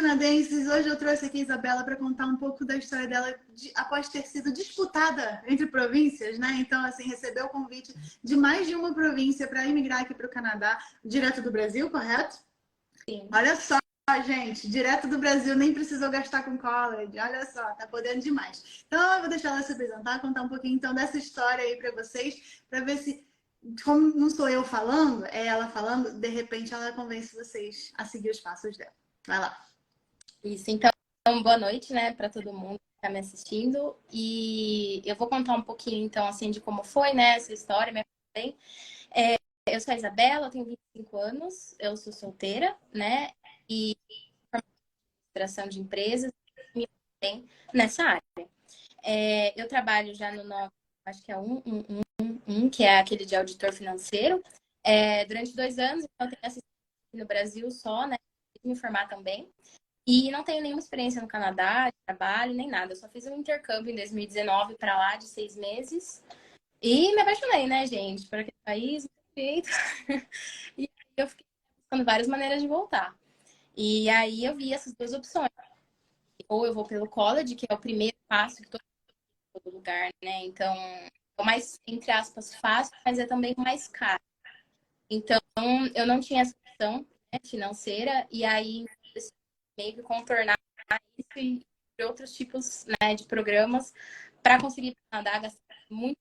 canadenses. Hoje eu trouxe aqui a Isabela para contar um pouco da história dela após ter sido disputada entre províncias, né? Então, assim, recebeu o convite de mais de uma província para imigrar aqui para o Canadá, direto do Brasil, correto? Sim. Olha só, gente, direto do Brasil, nem precisou gastar com college. Olha só, tá podendo demais. Então, eu vou deixar ela se apresentar, contar um pouquinho então dessa história aí para vocês, para ver se, como não sou eu falando, é ela falando, de repente ela convence vocês a seguir os passos dela. Vai lá. Isso, então, boa noite, né, para todo mundo que está me assistindo. E eu vou contar um pouquinho, então, assim, de como foi, né, essa história, minha também. Eu sou a Isabela, eu tenho 25 anos, eu sou solteira, né, e administração de empresas, me tem nessa área. Eu trabalho já no nosso, acho que é que é aquele de auditor financeiro, durante 2 anos, então eu tenho assistido no Brasil só, né, me formar também. E não tenho nenhuma experiência no Canadá, de trabalho, nem nada. Eu só fiz um intercâmbio em 2019 para lá, de 6 meses. E me apaixonei, né, gente, por aquele país, perfeito. E eu fiquei buscando várias maneiras de voltar. E aí eu vi essas duas opções. Ou eu vou pelo college, que é o primeiro passo que todo lugar, né? Então, é o mais, entre aspas, fácil, mas é também o mais caro. Então, eu não tinha essa opção, né, financeira, e aí meio que contornar isso e outros tipos, né, de programas para conseguir nadar, gastar muito.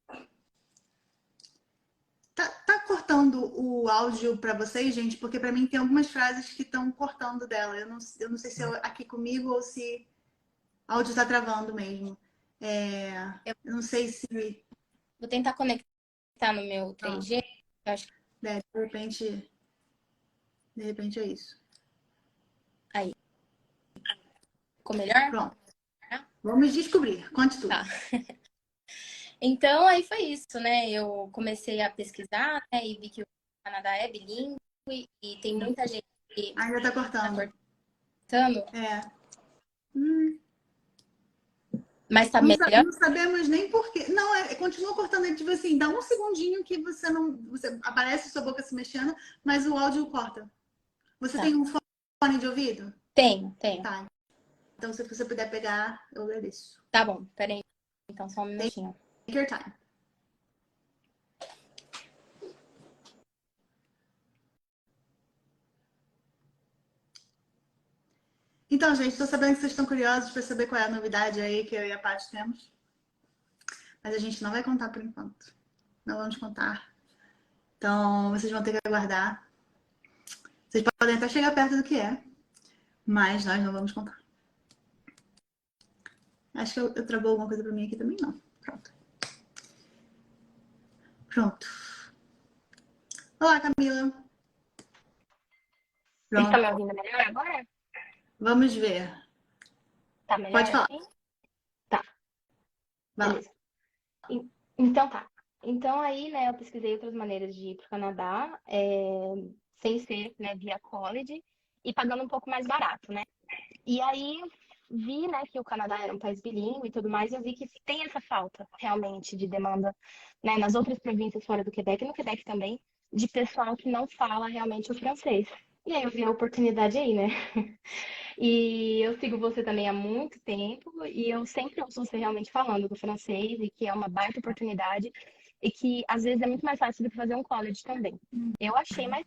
Tá cortando o áudio para vocês, gente? Porque para mim tem algumas frases que estão cortando dela. Eu não sei se é aqui comigo ou se o áudio está travando mesmo. Eu não sei se... Vou tentar conectar no meu 3G. Eu acho que... de repente é isso. Aí. Ficou melhor? Pronto. Vamos descobrir. Conte tudo. Tá. Então, aí foi isso, né? Eu comecei a pesquisar, né? E vi que o Canadá é bilíngue e tem muita gente que ainda tá cortando. Mas tá melhor? Não sabemos nem porquê. Não, continua cortando. Tipo assim, dá um segundinho que você não... aparece sua boca se mexendo, mas o áudio corta. Você tem um fone de ouvido? Tenho. Tá. Então, se você puder pegar, eu agradeço. Tá bom, peraí. Então, só um minutinho. Take your time. Então, gente, tô sabendo que vocês estão curiosos para saber qual é a novidade aí que eu e a Paty temos. Mas a gente não vai contar por enquanto. Não vamos contar. Então, vocês vão ter que aguardar. Vocês podem até chegar perto do que é, mas nós não vamos contar. Acho que eu travou alguma coisa para mim aqui também, não. Pronto. Olá, Camila. Vocês estão me ouvindo melhor agora? Vamos ver. Tá melhor? Pode falar. Assim? Tá. Beleza. Então tá. Então aí, né, eu pesquisei outras maneiras de ir pro Canadá, sem ser, né, via college e pagando um pouco mais barato, né? E aí vi, né, que o Canadá era um país bilíngue e tudo mais, e eu vi que tem essa falta realmente de demanda, né, nas outras províncias fora do Quebec e no Quebec também, de pessoal que não fala realmente o francês. E aí eu vi a oportunidade aí, né? E eu sigo você também há muito tempo e eu sempre ouço você realmente falando do francês e que é uma baita oportunidade e que às vezes é muito mais fácil do que fazer um college também. Eu achei mais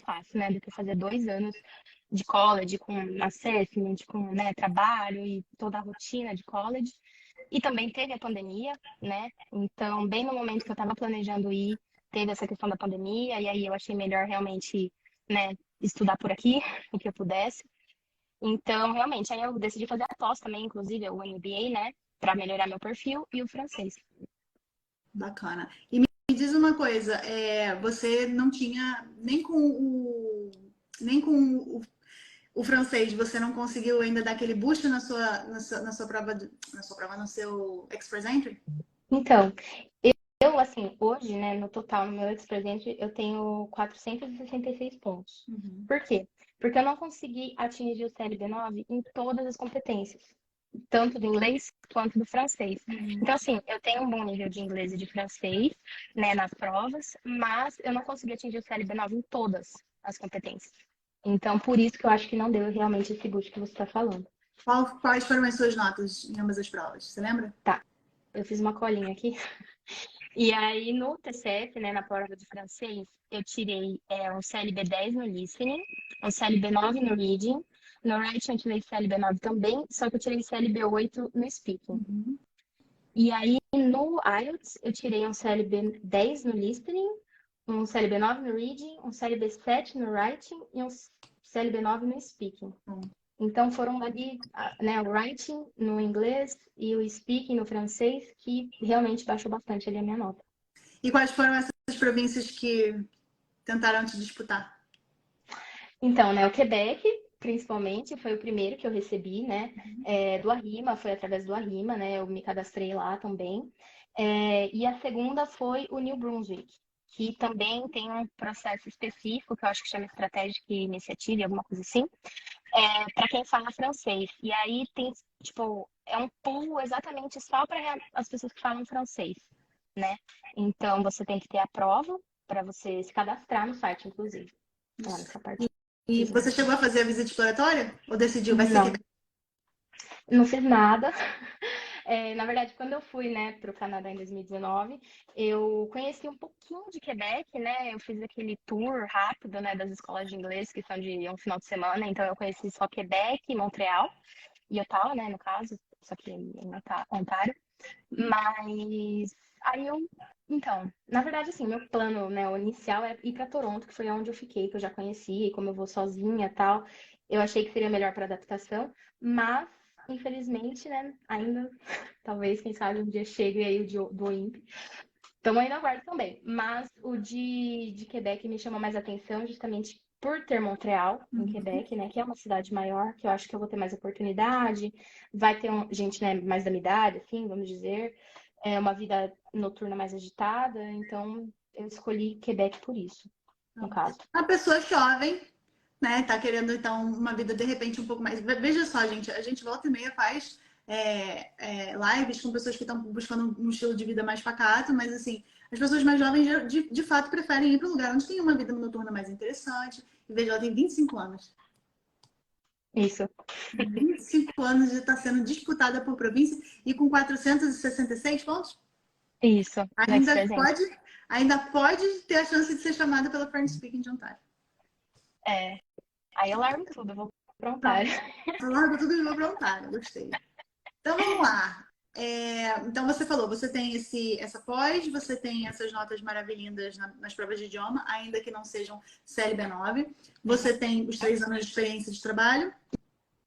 fácil, né, do que fazer 2 anos de college com assessment, com, né, trabalho e toda a rotina de college. E também teve a pandemia, né? Então, bem no momento que eu estava planejando ir, teve essa questão da pandemia e aí eu achei melhor realmente, né, estudar por aqui o que eu pudesse. Então, realmente, aí eu decidi fazer a pós também, inclusive, o MBA, né? Para melhorar meu perfil e o francês. Bacana. E me diz uma coisa, você não tinha nem com o francês, você não conseguiu ainda dar aquele boost na sua prova, no seu Express Entry? Então, eu assim, hoje, né, no total, no meu Express Entry, eu tenho 466 pontos. Por quê? Porque eu não consegui atingir o CLB9 em todas as competências, tanto do inglês quanto do francês. Então, assim, eu tenho um bom nível de inglês e de francês, né, nas provas, mas eu não consegui atingir o CLB9 em todas as competências. Então, por isso que eu acho que não deu realmente esse boost que você está falando. Quais foram as suas notas em ambas as provas? Você lembra? Tá, eu fiz uma colinha aqui. E aí, no TCF, né, na prova de francês, eu tirei um CLB 10 no listening, um CLB 9 no reading. No writing eu tirei CLB 9 também, só que eu tirei CLB 8 no speaking. Uhum. E aí, no IELTS, eu tirei um CLB 10 no listening, um CLB 9 no reading, um CLB 7 no writing e um CLB 9 no speaking. Então, foram ali, né, o writing no inglês e o speaking no francês, que realmente baixou bastante ali a minha nota. E quais foram essas províncias que tentaram te disputar? Então, né, o Quebec, principalmente, foi o primeiro que eu recebi, né? Do Arrima, foi através do Arrima, né? Eu me cadastrei lá também. E a segunda foi o New Brunswick, que também tem um processo específico, que eu acho que chama Strategic Initiative, alguma coisa assim, para quem fala francês. E aí tem, tipo, é um pool exatamente só para as pessoas que falam francês, né? Então, você tem que ter a prova para você se cadastrar no site, inclusive. Lá nessa parte. E você chegou a fazer a visita exploratória? Ou decidiu, vai ser Não, Quebec? não fiz nada. Na verdade, quando eu fui, né, para o Canadá em 2019, eu conheci um pouquinho de Quebec, né? Eu fiz aquele tour rápido, né, das escolas de inglês que são de um final de semana. Então, eu conheci só Quebec e Montreal e Ottawa, né, no caso, só que em Ontário. Mas aí então, na verdade, assim, meu plano, né, o inicial é ir para Toronto, que foi onde eu fiquei, que eu já conheci, e como eu vou sozinha e tal, eu achei que seria melhor para adaptação, mas infelizmente, né, ainda, talvez, quem sabe um dia chegue aí do OIMP. Então ainda aguardo também, mas o de Quebec me chama mais atenção justamente por ter Montreal, em Quebec, né, que é uma cidade maior, que eu acho que eu vou ter mais oportunidade, vai ter gente, né, mais da minha idade, assim, vamos dizer, uma vida noturna mais agitada, então eu escolhi Quebec por isso, no caso. Uma pessoa jovem, né? Tá querendo, então, uma vida, de repente, um pouco mais... Veja só, gente, a gente volta e meia faz lives com pessoas que estão buscando um estilo de vida mais pacato, mas, assim, as pessoas mais jovens, de fato, preferem ir para um lugar onde tem uma vida noturna mais interessante. E veja, ela tem 25 anos. Isso. 25 anos já está sendo disputada por província e com 466 pontos. Isso. Ainda pode ter a chance de ser chamada pela French Speaking de Ontário. Aí eu largo tudo, eu vou para Ontário. Eu largo tudo e vou para Ontário, gostei. Então vamos lá. Então você falou, você tem essa pós, você tem essas notas maravilhindas nas provas de idioma, ainda que não sejam CLB9. Você tem os 3 anos de experiência de trabalho.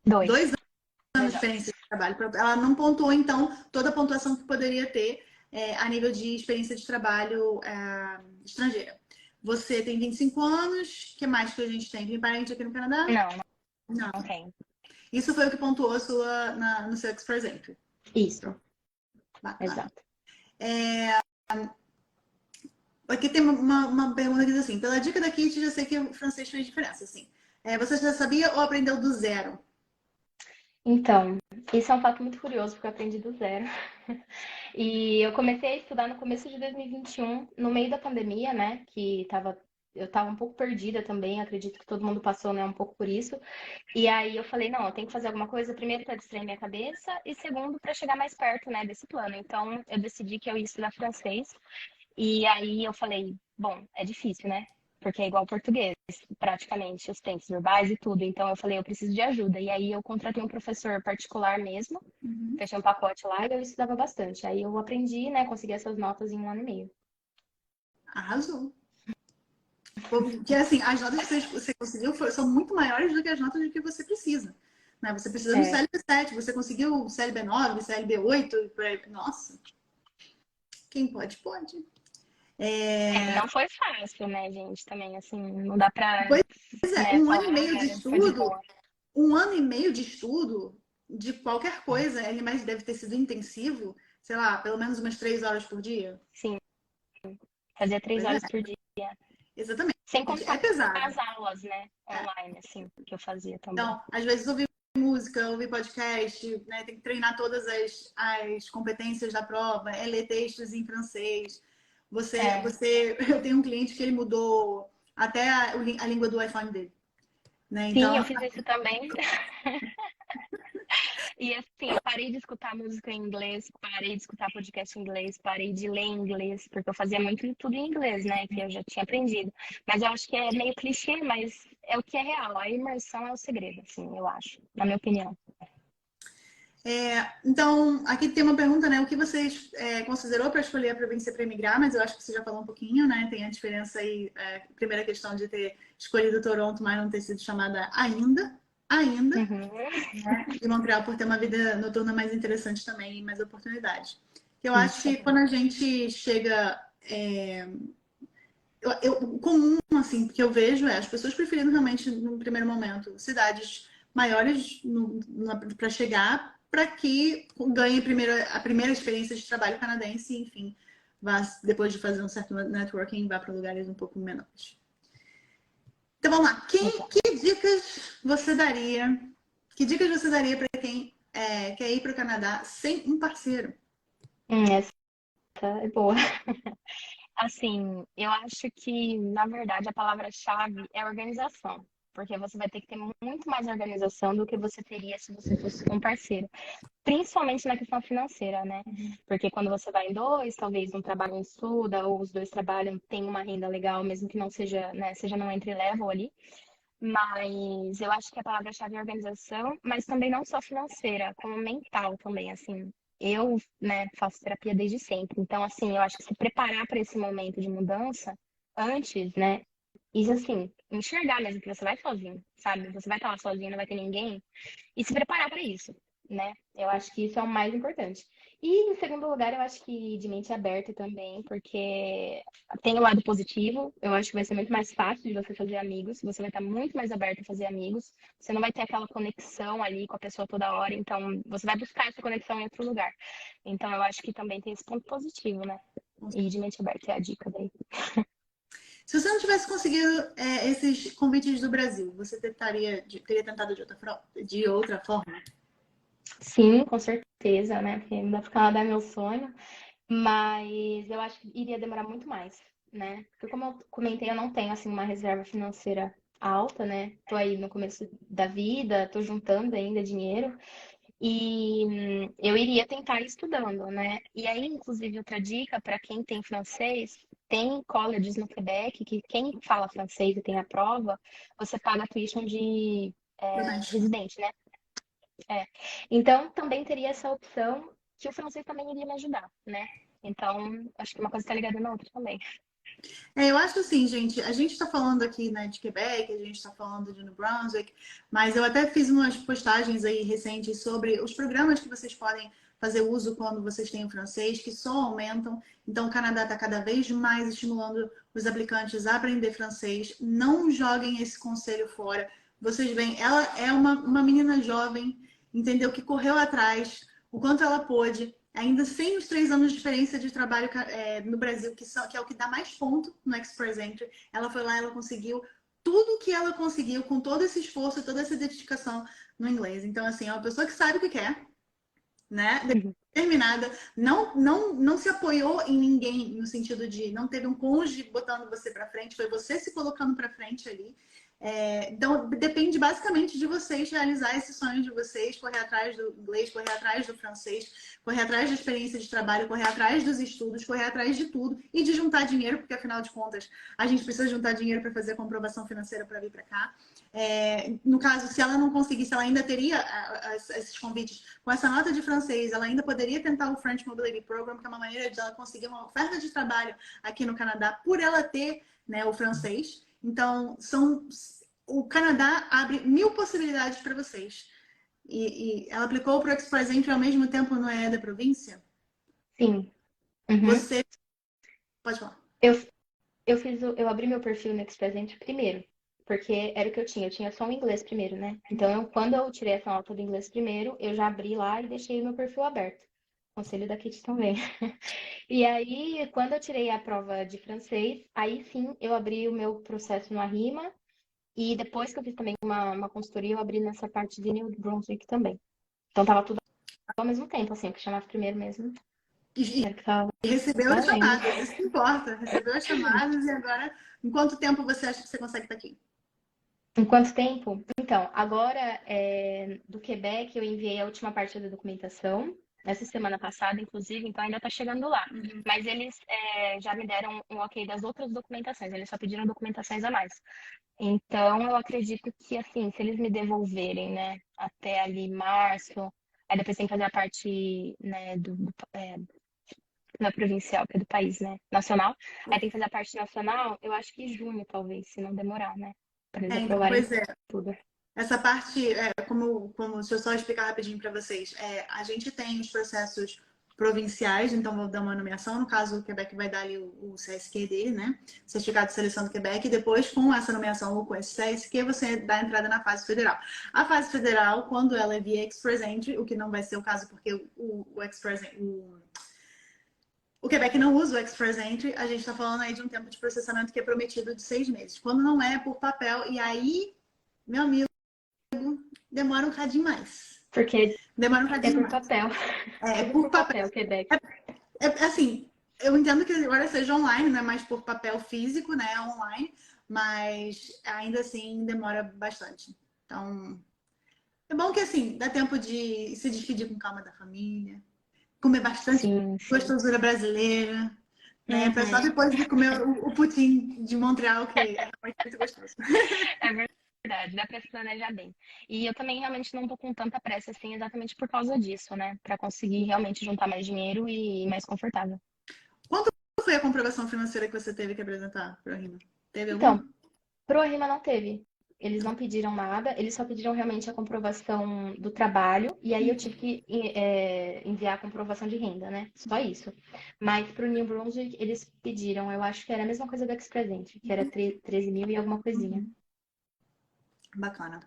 2 anos de experiência de trabalho. Ela não pontuou, então, toda a pontuação que poderia ter a nível de experiência de trabalho estrangeira. Você tem 25 anos. O que mais que a gente tem? Tem parente aqui no Canadá? Não tem. Isso foi o que pontuou no seu Express Entry. Isso. Bacana. Exato. Aqui tem uma pergunta que diz assim: pela dica da Kit, já sei que o francês fez diferença. Assim. Você já sabia ou aprendeu do zero? Então, isso é um fato muito curioso, porque eu aprendi do zero. E eu comecei a estudar no começo de 2021, no meio da pandemia, né? Eu estava um pouco perdida também, acredito que todo mundo passou, né, um pouco por isso. E aí eu falei, não, eu tenho que fazer alguma coisa, primeiro para distrair minha cabeça e segundo para chegar mais perto, né, desse plano. Então eu decidi que eu ia estudar francês. E aí eu falei, bom, é difícil, né? Porque é igual português, praticamente, os tempos verbais e tudo. Então eu falei, eu preciso de ajuda. E aí eu contratei um professor particular mesmo, fechei um pacote lá e eu estudava bastante. Aí eu aprendi, né, consegui essas notas em 1 ano e meio. Arrasou. Porque, assim, as notas que você conseguiu são muito maiores do que as notas de que você precisa. Né? Você precisa do CLB7, você conseguiu o CLB9, CLB8. Nossa, quem pode, pode. Não foi fácil, né, gente? Também, assim, não dá pra, Pois é, né, um ano falar e meio de foi de estudo, boa. de qualquer coisa, ele mais deve ter sido intensivo, sei lá, pelo menos umas 3 horas por dia. Sim, fazia 3 Pois horas é, por dia. exatamente. Sem É contar pesado. as aulas, né, online, assim, que eu fazia também. Então, às vezes ouvir música, ouvir podcast, né? Tem que treinar todas as competências da prova, ler textos em francês. Eu tenho um cliente que ele mudou até a língua do iPhone dele. né? Sim, eu Então, fiz isso também. E assim, eu parei de escutar música em inglês, parei de escutar podcast em inglês, parei de ler em inglês, porque eu fazia muito tudo em inglês, né? Que eu já tinha aprendido. Mas eu acho que é meio clichê, mas é o que é real. A imersão é o segredo, assim, eu acho, na minha opinião. então, aqui tem uma pergunta, né? O que vocês considerou para escolher a província para emigrar? Mas eu acho que você já falou um pouquinho, né? Tem a diferença aí, primeira questão de ter escolhido Toronto, mas não ter sido chamada ainda, Uhum. né? E Montreal por ter uma vida noturna mais interessante também e mais oportunidades. Eu acho Isso. que quando a gente chega. O comum, assim, que eu vejo é as pessoas preferindo realmente, no primeiro momento, cidades maiores para chegar, para que ganhe a primeira experiência de trabalho canadense e, enfim, vá, depois de fazer um certo networking, vá para lugares um pouco menores. Então vamos lá. Exato. Que dicas você daria? Que dicas você daria para quem quer ir para o Canadá sem um parceiro? Essa é boa. Assim, eu acho que, na verdade, a palavra-chave é organização. Porque você vai ter que ter muito mais organização do que você teria se você fosse com um parceiro. Principalmente na questão financeira, né? Porque quando você vai em dois, talvez um trabalho um estuda, ou os dois trabalham, tem uma renda legal, mesmo que não seja, né, seja no entry-level ali. Mas eu acho que a palavra-chave é organização, mas também não só financeira, como mental também, assim. Eu, né, faço terapia desde sempre. Então, assim, eu acho que se preparar para esse momento de mudança antes, né? E assim, enxergar mesmo que você vai sozinho, sabe? Você vai estar lá sozinho, não vai ter ninguém e se preparar para isso, né? Eu acho que isso é o mais importante. E em segundo lugar, eu acho que de mente aberta também, porque tem o lado positivo, eu acho que vai ser muito mais fácil de você fazer amigos, você vai estar muito mais aberto a fazer amigos, você não vai ter aquela conexão ali com a pessoa toda hora, então você vai buscar essa conexão em outro lugar. Então eu acho que também tem esse ponto positivo, né? E de mente aberta é a dica daí. Se você não tivesse conseguido esses convites do Brasil, você teria tentado de outra forma? Sim, com certeza, né? Porque ainda pro Canadá é meu sonho. Mas eu acho que iria demorar muito mais, né? Porque como eu comentei, eu não tenho assim uma reserva financeira alta, né? Tô aí no começo da vida, tô juntando ainda dinheiro e eu iria tentar ir estudando, né? E aí, inclusive, outra dica para quem tem francês, tem colleges no Quebec que quem fala francês e tem a prova, você paga a tuition de Promete. residente, né? É. Então, também teria essa opção que o francês também iria me ajudar, né? Então, acho que uma coisa está ligada na outra também. Eu acho assim, gente, a gente está falando aqui, né, de Quebec, a gente está falando de New Brunswick, mas eu até fiz umas postagens aí recentes sobre os programas que vocês podem fazer uso quando vocês têm o francês, que só aumentam. Então, o Canadá está cada vez mais estimulando os aplicantes a aprender francês. Não joguem esse conselho fora. Vocês veem, ela é uma menina jovem, entendeu? Que correu atrás, o quanto ela pôde, ainda sem os 3 anos de diferença de trabalho no Brasil, que é o que dá mais ponto no Express Entry. Ela foi lá, ela conseguiu tudo que ela conseguiu com todo esse esforço, toda essa dedicação no inglês. Então, assim, é uma pessoa que sabe o que quer, né? Determinada, não se apoiou em ninguém no sentido de não teve um cônjuge botando você para frente, foi você se colocando para frente ali. Então, depende basicamente de vocês realizar esses sonhos de vocês, correr atrás do inglês, correr atrás do francês, correr atrás da experiência de trabalho, correr atrás dos estudos, correr atrás de tudo e de juntar dinheiro, porque afinal de contas a gente precisa juntar dinheiro para fazer a comprovação financeira para vir para cá. No caso, se ela não conseguisse, ela ainda teria esses convites com essa nota de francês, ela ainda poderia tentar o French Mobility Program, que é uma maneira de ela conseguir uma oferta de trabalho aqui no Canadá por ela ter, né, o francês. Então, o Canadá abre 1000 possibilidades para vocês. E ela aplicou para o Express Entry ao mesmo tempo no EE da província? Sim. Uhum. Você pode falar. Eu, eu abri meu perfil no Express Entry primeiro, porque era o que eu tinha só o inglês primeiro, né? Então, quando eu tirei essa nota do inglês primeiro, eu já abri lá e deixei o meu perfil aberto. Conselho da Kitty também. E aí, quando eu tirei a prova de francês, aí sim eu abri o meu processo no Arrima. E depois que eu fiz também uma consultoria, eu abri nessa parte de New Brunswick também. Então tava tudo ao mesmo tempo, assim, o que chamava primeiro mesmo. E Era o que tava recebeu as valendo. chamadas, isso que importa. Recebeu as chamadas e agora, em quanto tempo você acha que você consegue estar aqui? Em quanto tempo? Então, agora do Quebec eu enviei a última parte da documentação, essa semana passada, inclusive, então ainda está chegando lá. Uhum. Mas eles já me deram um ok das outras documentações, eles só pediram documentações a mais. Então, eu acredito que, assim, se eles me devolverem, né, até ali março, aí depois tem que fazer a parte, né, na provincial, que é do país, né, nacional, aí tem que fazer a parte nacional, eu acho que junho, talvez, se não demorar, né, para eles Então, aprovarem pois é. tudo. Essa parte, deixa eu só explicar rapidinho para vocês. A gente tem os processos provinciais, então vou dar uma nomeação. No caso, o Quebec vai dar ali o CSQ dele, né? Certificado de Seleção do Quebec. E depois, com essa nomeação ou com esse CSQ, você dá a entrada na fase federal. A fase federal, quando ela é via Express Entry, o que não vai ser o caso porque o Quebec não usa o Express Entry, a gente está falando aí de um tempo de processamento que é prometido de 6 meses. Quando não é por papel, e aí, meu amigo, demora um cadinho mais. Porque Demora um é cadinho por mais. papel. É Tudo por por papel. papel, Quebec. Assim, eu entendo que agora seja online, não é mais por papel físico, né? É online, mas ainda assim demora bastante. Então, é bom que assim, dá tempo de se despedir com calma da família, comer bastante Sim, sim. gostosura brasileira, né? Pra só Uhum. depois de comer o poutine de Montreal, que é muito gostoso. É verdade, dá pra se planejar bem. E eu também realmente não tô com tanta pressa assim, exatamente por causa disso, né? Pra conseguir realmente juntar mais dinheiro e ir mais confortável. Quanto foi a comprovação financeira que você teve que apresentar para a Rima? Teve alguma? Então, pro Rima não teve. Eles não pediram nada, eles só pediram realmente a comprovação do trabalho, e aí eu tive que enviar a comprovação de renda, né? Só isso. Mas pro New Brunswick, eles pediram, eu acho que era a mesma coisa do Ex-Presente, que era 13 mil e alguma coisinha. Bacana.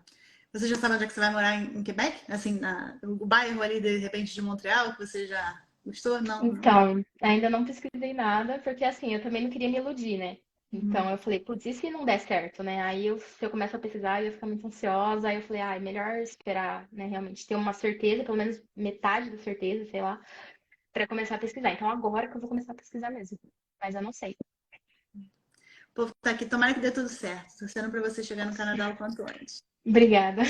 Você já sabe onde é que você vai morar em Quebec? Assim, o bairro ali, de repente, de Montreal, que você já gostou? Não. Então, ainda não pesquisei nada, porque assim, eu também não queria me iludir, né? Então eu falei, putz, e se não der certo, né? Aí se eu começo a pesquisar, eu ia ficar muito ansiosa. Aí eu falei, ah, é melhor esperar, né? Realmente ter uma certeza, pelo menos metade da certeza, sei lá, pra começar a pesquisar. Então agora que eu vou começar a pesquisar mesmo. Mas eu não sei. O povo tá aqui, tomara que dê tudo certo. Torcendo para você chegar no Canadá o quanto antes. Obrigada.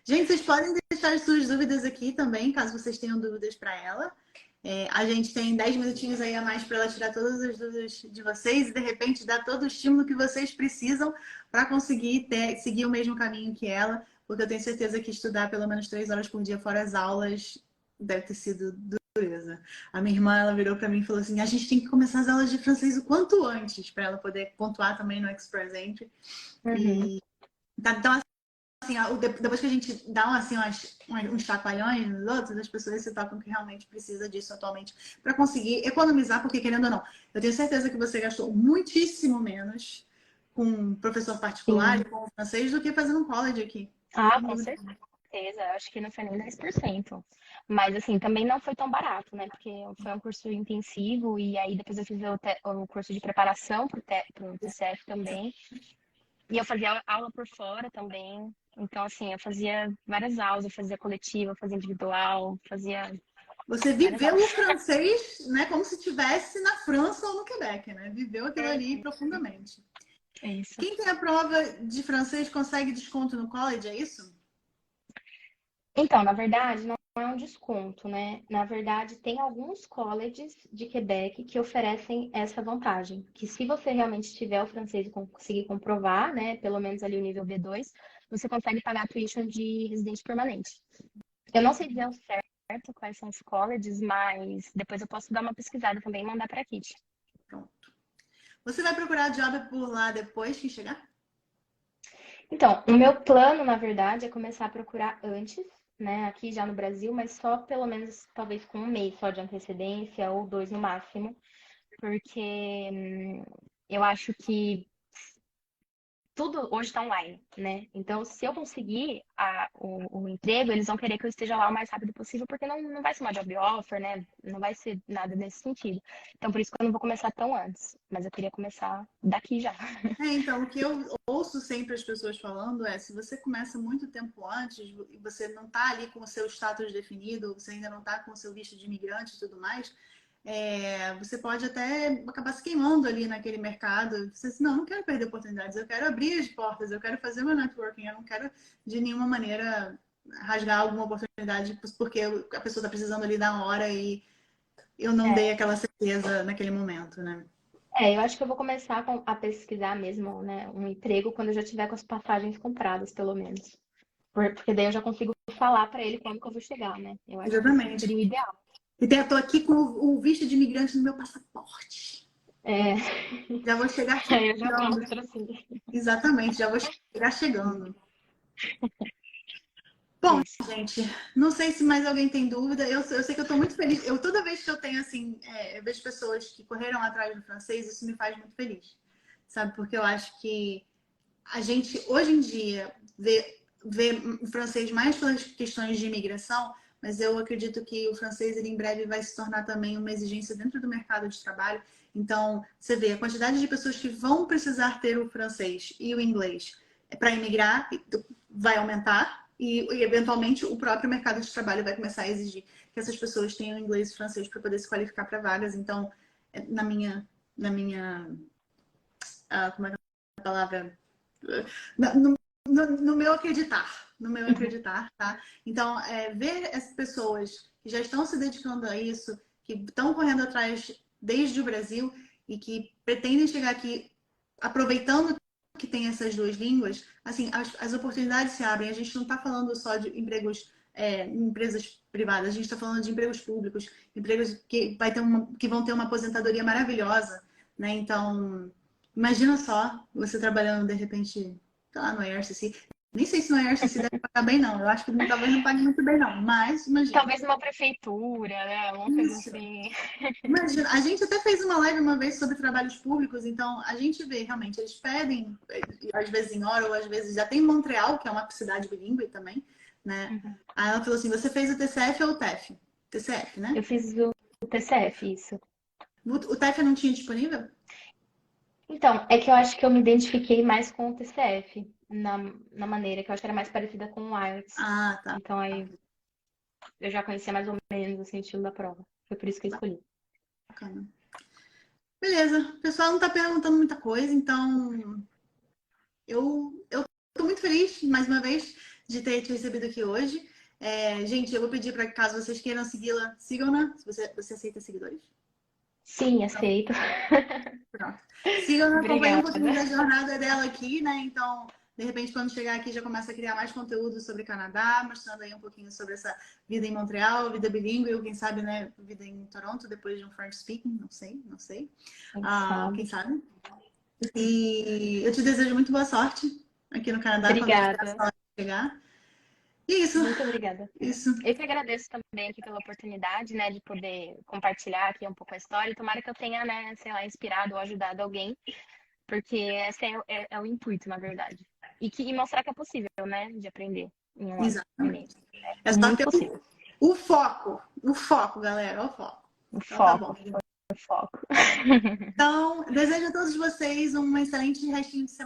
Gente, vocês podem deixar as suas dúvidas aqui também, caso vocês tenham dúvidas para ela. A gente tem 10 minutinhos aí a mais para ela tirar todas as dúvidas de vocês e, de repente, dar todo o estímulo que vocês precisam para conseguir seguir o mesmo caminho que ela, porque eu tenho certeza que estudar pelo menos 3 horas por dia fora as aulas deve ter sido dureza. A minha irmã, ela virou para mim e falou assim, a gente tem que começar as aulas de francês o quanto antes, para ela poder pontuar também no Express Entry. Uhum. Então, assim, depois que a gente dá assim, uns chacoalhões nos outros, as pessoas se tocam que realmente precisa disso atualmente para conseguir economizar, porque querendo ou não, eu tenho certeza que você gastou muitíssimo menos com um professor particular e Sim. com o francês do que fazendo um college aqui. Ah, Sem com dúvida. certeza. Acho que não foi nem 10%. Mas, assim, também não foi tão barato, né? Porque foi um curso intensivo e aí depois eu fiz o curso de preparação pro TCF também. E eu fazia aula por fora também. Então, assim, eu fazia várias aulas. Eu fazia coletiva, fazia individual, fazia Você várias viveu o aulas. francês, né, como se estivesse na França ou no Quebec, né? Viveu aquilo ali profundamente. É isso. Quem tem a prova de francês consegue desconto no college, é isso? Então, na verdade, não é um desconto, né? Na verdade, tem alguns colleges de Quebec que oferecem essa vantagem, que se você realmente tiver o francês e conseguir comprovar, né, pelo menos ali o nível B2, você consegue pagar a tuition de residente permanente. Eu não sei dizer ao certo quais são os colleges, mas depois eu posso dar uma pesquisada também e mandar para a Kit. Pronto. Você vai procurar job por lá depois que chegar? Então, o meu plano, na verdade, é começar a procurar antes, né, aqui já no Brasil, mas só pelo menos talvez com um mês só de antecedência ou 2 no máximo, porque eu acho que tudo hoje está online, né? Então, se eu conseguir o emprego, eles vão querer que eu esteja lá o mais rápido possível, porque não vai ser uma job offer, né? Não vai ser nada nesse sentido. Então, por isso que eu não vou começar tão antes, mas eu queria começar daqui já. Então, o que eu ouço sempre as pessoas falando é, se você começa muito tempo antes e você não está ali com o seu status definido, você ainda não está com o seu visto de imigrante e tudo mais, você pode até acabar se queimando ali naquele mercado. Você diz, não quero perder oportunidades, eu quero abrir as portas, eu quero fazer meu networking, eu não quero de nenhuma maneira rasgar alguma oportunidade porque a pessoa está precisando ali na hora e eu não dei aquela certeza naquele momento, né? Eu acho que eu vou começar a pesquisar mesmo, né, um emprego quando eu já tiver com as passagens compradas, pelo menos. Porque daí eu já consigo falar para ele quando que eu vou chegar, né? Eu acho que isso Exatamente. seria o ideal. E eu tô aqui com o visto de imigrante no meu passaporte. É, Já vou chegar aí eu já chegando. mostro assim. Exatamente, já vou chegar chegando. Bom, Isso. gente, não sei se mais alguém tem dúvida. Eu sei que eu estou muito feliz. Toda vez que eu tenho, assim, eu vejo pessoas que correram atrás do francês, isso me faz muito feliz. Sabe? Porque eu acho que a gente, hoje em dia, vê o francês mais pelas questões de imigração, mas eu acredito que o francês, ele, em breve, vai se tornar também uma exigência dentro do mercado de trabalho. Então, você vê a quantidade de pessoas que vão precisar ter o francês e o inglês para imigrar vai aumentar e, eventualmente, o próprio mercado de trabalho vai começar a exigir que essas pessoas tenham inglês e francês para poder se qualificar para vagas. Então, na minha como é que é a palavra? No meu acreditar. No meu acreditar, tá? Então, ver as pessoas que já estão se dedicando a isso, que estão correndo atrás desde o Brasil e que pretendem chegar aqui aproveitando que tem essas duas línguas, assim, as oportunidades se abrem. A gente não está falando só de empregos em empresas privadas, a gente está falando de empregos públicos, empregos que vão ter uma aposentadoria maravilhosa, né? Então, imagina só, você trabalhando de repente, sei lá, no IRCC. Nem sei se no IRCC deve pagar bem, não. Eu acho que talvez não pague muito bem, não. Mas, imagina. Talvez uma prefeitura, né? Uma coisa Isso. assim. Imagina, a gente até fez uma live uma vez sobre trabalhos públicos, então a gente vê realmente, eles pedem, às vezes em hora, ou às vezes já tem Montreal, que é uma cidade bilíngue também, né? Uhum. Aí ela falou assim: você fez o TCF ou o TEF? TCF, né? Eu fiz o TCF, isso. O TEF não tinha disponível? Então, é que eu acho que eu me identifiquei mais com o TCF, na maneira que eu acho que era mais parecida com o IELTS. Ah, tá. Então aí eu já conhecia mais ou menos assim, o estilo da prova. Foi por isso que eu escolhi. Bacana. Beleza, o pessoal não tá perguntando muita coisa, então eu tô muito feliz, mais uma vez, de ter te recebido aqui hoje. Gente, eu vou pedir para que caso vocês queiram segui-la, sigam-na. Se você aceita seguidores. Sim, aceito. Pronto. Sigam-na, acompanhem um Obrigada. pouquinho da jornada dela aqui, né? Então, de repente, quando chegar aqui, já começa a criar mais conteúdo sobre Canadá, mostrando aí um pouquinho sobre essa vida em Montreal, vida bilíngue, ou quem sabe, né, vida em Toronto, depois de um French speaking, não sei. Quem sabe? E eu te desejo muito boa sorte aqui no Canadá, quando essa Obrigada. hora chegar. E isso, Muito obrigada. isso. Eu que agradeço também aqui pela oportunidade, né, de poder compartilhar aqui um pouco a história. Tomara que eu tenha, né, sei lá, inspirado ou ajudado alguém, porque esse é o intuito, na verdade. E mostrar que é possível, né, de aprender em um ano e meio. Exatamente. É só Muito ter possível. o foco, galera, o foco. O Então tá bom. foco, o foco. Então, desejo a todos vocês um excelente restinho de semana.